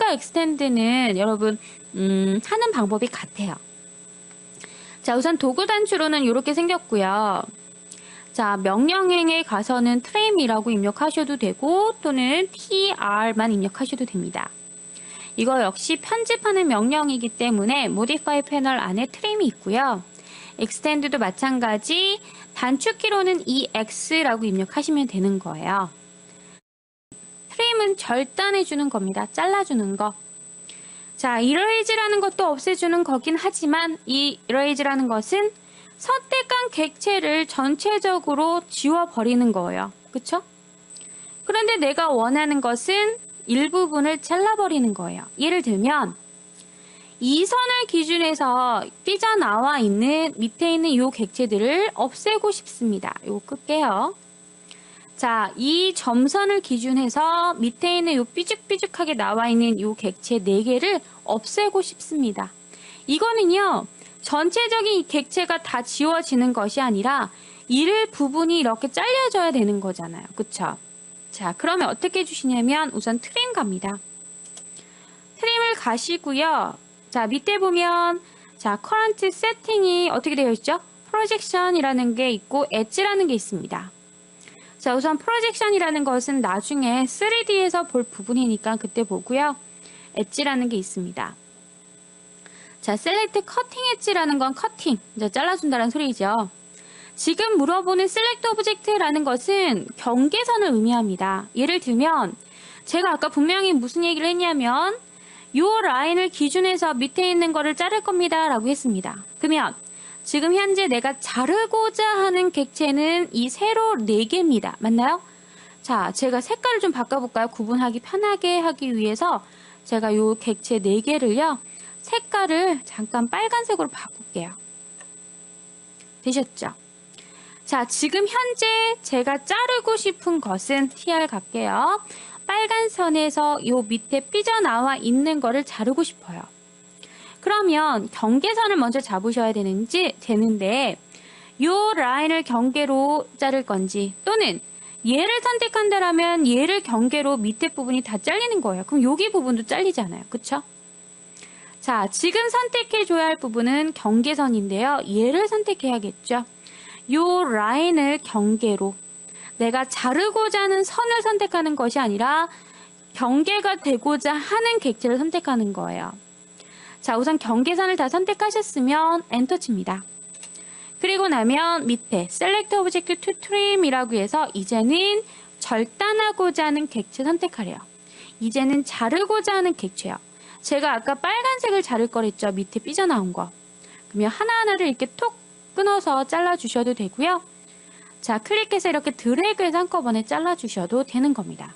엔터 익스텐드는 여러분 하는 방법이 같아요. 자, 우선 도구 단추로는 이렇게 생겼고요. 자, 명령행에 가서는 트림이라고 입력하셔도 되고 또는 tr만 입력하셔도 됩니다. 이거 역시 편집하는 명령이기 때문에 modify 패널 안에 트림이 있고요. extend도 마찬가지 단축키로는 ex라고 입력하시면 되는 거예요. 트림은 절단해주는 겁니다. 잘라주는 거. 자, erase라는 것도 없애주는 거긴 하지만 이 erase라는 것은 선택한 객체를 전체적으로 지워버리는 거예요. 그쵸? 그런데 내가 원하는 것은 일부분을 잘라버리는 거예요. 예를 들면 이 선을 기준해서 삐져나와 있는 밑에 있는 이 객체들을 없애고 싶습니다. 이거 끌게요. 자, 이 점선을 기준해서 밑에 있는 이 삐죽삐죽하게 나와 있는 이 객체 4개를 없애고 싶습니다. 이거는요, 전체적인 이 객체가 다 지워지는 것이 아니라 일부분이 이렇게 잘려져야 되는 거잖아요. 그쵸? 자, 그러면 어떻게 해주시냐면 우선 트림 갑니다. 트림을 가시고요. 자, 밑에 보면 자, 커런트 세팅이 어떻게 되어 있죠? 프로젝션이라는 게 있고 엣지라는 게 있습니다. 자, 우선 프로젝션이라는 것은 나중에 3D에서 볼 부분이니까 그때 보고요. 엣지라는 게 있습니다. 자, 셀렉트 커팅 엣지라는 건 커팅, 이제 잘라준다는 소리죠. 지금 물어보는 셀렉트 오브젝트라는 것은 경계선을 의미합니다. 예를 들면 제가 아까 분명히 무슨 얘기를 했냐면 이 라인을 기준해서 밑에 있는 거를 자를 겁니다 라고 했습니다. 그러면 지금 현재 내가 자르고자 하는 객체는 이 세로 4개입니다. 맞나요? 자, 제가 색깔을 좀 바꿔볼까요? 구분하기 편하게 하기 위해서 제가 이 객체 4개를요. 색깔을 잠깐 빨간색으로 바꿀게요. 되셨죠? 자, 지금 현재 제가 자르고 싶은 것은 TR 갈게요. 빨간 선에서 이 밑에 삐져나와 있는 거를 자르고 싶어요. 그러면 경계선을 먼저 잡으셔야 되는데 이 라인을 경계로 자를 건지 또는 얘를 선택한다면 얘를 경계로 밑에 부분이 다 잘리는 거예요. 그럼 여기 부분도 잘리잖아요. 그쵸? 자, 지금 선택해줘야 할 부분은 경계선인데요. 얘를 선택해야겠죠. 이 라인을 경계로 내가 자르고자 하는 선을 선택하는 것이 아니라 경계가 되고자 하는 객체를 선택하는 거예요. 자, 우선 경계선을 다 선택하셨으면 엔터 칩니다. 그리고 나면 밑에 Select Object to Trim이라고 해서 이제는 절단하고자 하는 객체 선택하래요. 이제는 자르고자 하는 객체요. 제가 아까 빨간색을 자를 거랬죠. 밑에 삐져나온 거. 그러면 하나하나를 이렇게 톡 끊어서 잘라주셔도 되고요. 자, 클릭해서 이렇게 드래그해서 한꺼번에 잘라주셔도 되는 겁니다.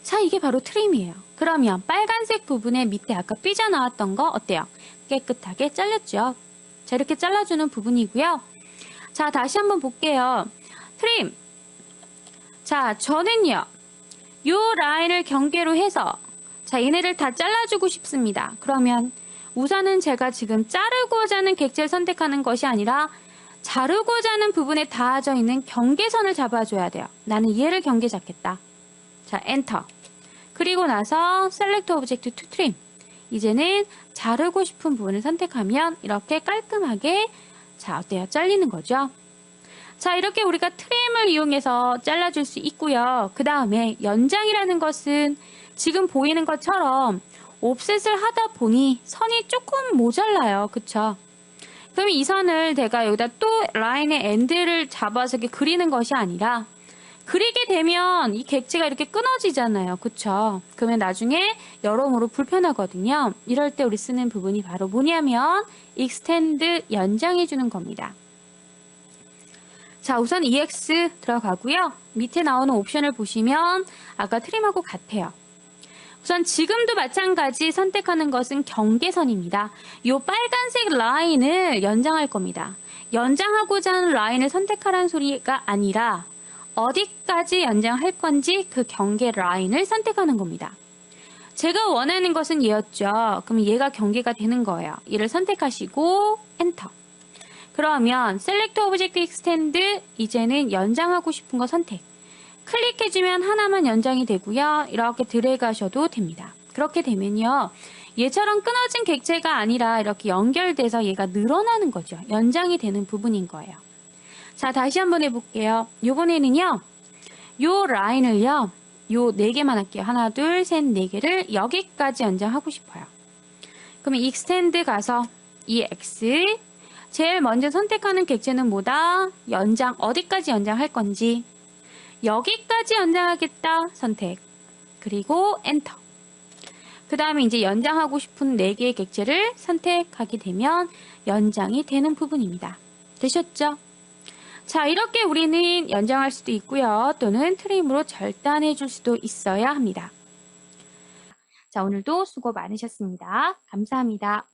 자, 이게 바로 트림이에요. 그러면 빨간색 부분에 밑에 아까 삐져나왔던 거 어때요? 깨끗하게 잘렸죠? 자, 이렇게 잘라주는 부분이고요. 자, 다시 한번 볼게요. 트림. 자, 저는요. 이 라인을 경계로 해서 자, 얘네를 다 잘라주고 싶습니다. 그러면 우선은 제가 지금 자르고자 하는 객체를 선택하는 것이 아니라 자르고자 하는 부분에 닿아져 있는 경계선을 잡아줘야 돼요. 나는 얘를 경계 잡겠다. 자, 엔터. 그리고 나서 Select Object to Trim. 이제는 자르고 싶은 부분을 선택하면 이렇게 깔끔하게 자, 어때요? 잘리는 거죠? 자, 이렇게 우리가 트림을 이용해서 잘라줄 수 있고요. 그 다음에 연장이라는 것은 지금 보이는 것처럼 옵셋을 하다 보니 선이 조금 모자라요. 그쵸? 그럼 이 선을 내가 여기다 또 라인의 엔드를 잡아서 이렇게 그리는 것이 아니라 그리게 되면 이 객체가 이렇게 끊어지잖아요. 그쵸? 그러면 나중에 여러모로 불편하거든요. 이럴 때 우리 쓰는 부분이 바로 뭐냐면 extend 연장해주는 겁니다. 자, 우선 EX 들어가고요. 밑에 나오는 옵션을 보시면 아까 트림하고 같아요. 우선 지금도 마찬가지 선택하는 것은 경계선입니다. 이 빨간색 라인을 연장할 겁니다. 연장하고자 하는 라인을 선택하라는 소리가 아니라 어디까지 연장할 건지 그 경계 라인을 선택하는 겁니다. 제가 원하는 것은 얘였죠. 그럼 얘가 경계가 되는 거예요. 얘를 선택하시고 엔터. 그러면 Select Object Extend 이제는 연장하고 싶은 거 선택. 클릭해주면 하나만 연장이 되고요. 이렇게 드래그 하셔도 됩니다. 그렇게 되면요. 얘처럼 끊어진 객체가 아니라 이렇게 연결돼서 얘가 늘어나는 거죠. 연장이 되는 부분인 거예요. 자, 다시 한번 해볼게요. 요번에는요. 요 라인을요. 요 4개만 할게요. 하나, 둘, 셋, 4개를 여기까지 연장하고 싶어요. 그러면 익스텐드 가서 이 X 제일 먼저 선택하는 객체는 뭐다? 연장, 어디까지 연장할 건지 여기까지 연장하겠다 선택. 그리고 엔터. 그 다음에 이제 연장하고 싶은 4개의 객체를 선택하게 되면 연장이 되는 부분입니다. 되셨죠? 자, 이렇게 우리는 연장할 수도 있고요. 또는 트림으로 절단해 줄 수도 있어야 합니다. 자, 오늘도 수고 많으셨습니다. 감사합니다.